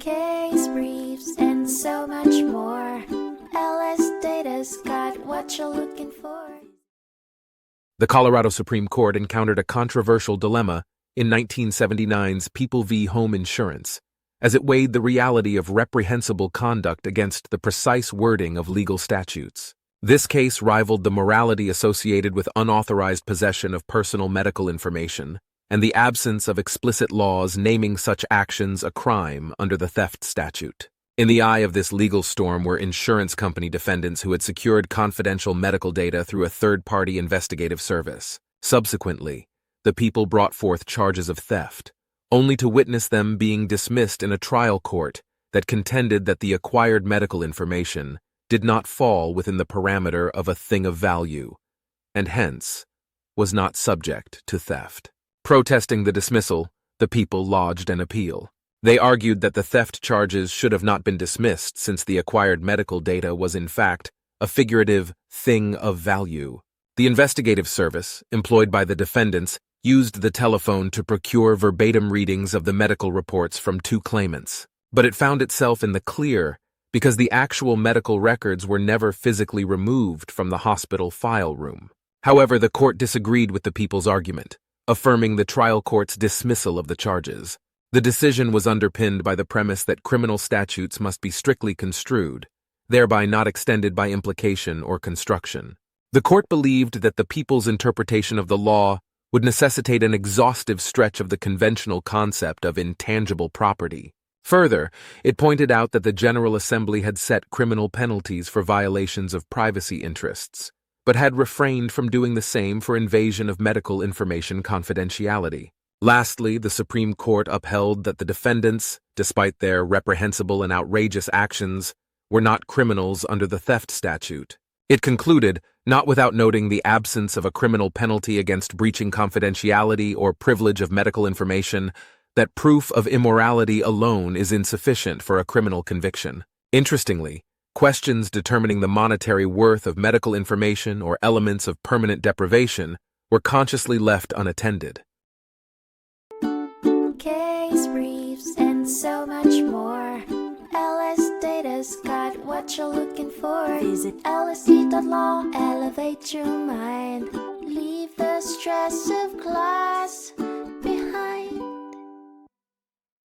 case briefs, and so much more. LSData's got what you're looking for. The Colorado Supreme Court encountered a controversial dilemma in 1979's People v. Home Insurance, as it weighed the reality of reprehensible conduct against the precise wording of legal statutes. This case rivaled the morality associated with unauthorized possession of personal medical information and the absence of explicit laws naming such actions a crime under the theft statute. In the eye of this legal storm were insurance company defendants who had secured confidential medical data through a third-party investigative service. Subsequently, the people brought forth charges of theft, only to witness them being dismissed in a trial court that contended that the acquired medical information did not fall within the parameter of a thing of value, and hence was not subject to theft. Protesting the dismissal, the people lodged an appeal. They argued that the theft charges should have not been dismissed since the acquired medical data was in fact a figurative thing of value. The investigative service, employed by the defendants, used the telephone to procure verbatim readings of the medical reports from 2 claimants. But it found itself in the clear because the actual medical records were never physically removed from the hospital file room. However, the court disagreed with the people's argument, affirming the trial court's dismissal of the charges. The decision was underpinned by the premise that criminal statutes must be strictly construed, thereby not extended by implication or construction. The court believed that the people's interpretation of the law would necessitate an exhaustive stretch of the conventional concept of intangible property. Further, it pointed out that the General Assembly had set criminal penalties for violations of privacy interests, but had refrained from doing the same for invasion of medical information confidentiality. Lastly, the Supreme Court upheld that the defendants, despite their reprehensible and outrageous actions, were not criminals under the theft statute. It concluded, not without noting the absence of a criminal penalty against breaching confidentiality or privilege of medical information, that proof of immorality alone is insufficient for a criminal conviction. Interestingly, questions determining the monetary worth of medical information or elements of permanent deprivation were consciously left unattended. Case briefs, and so much more. LSData's got what you're looking for. Visit lsd.law, elevate your mind. Leave the stress of class.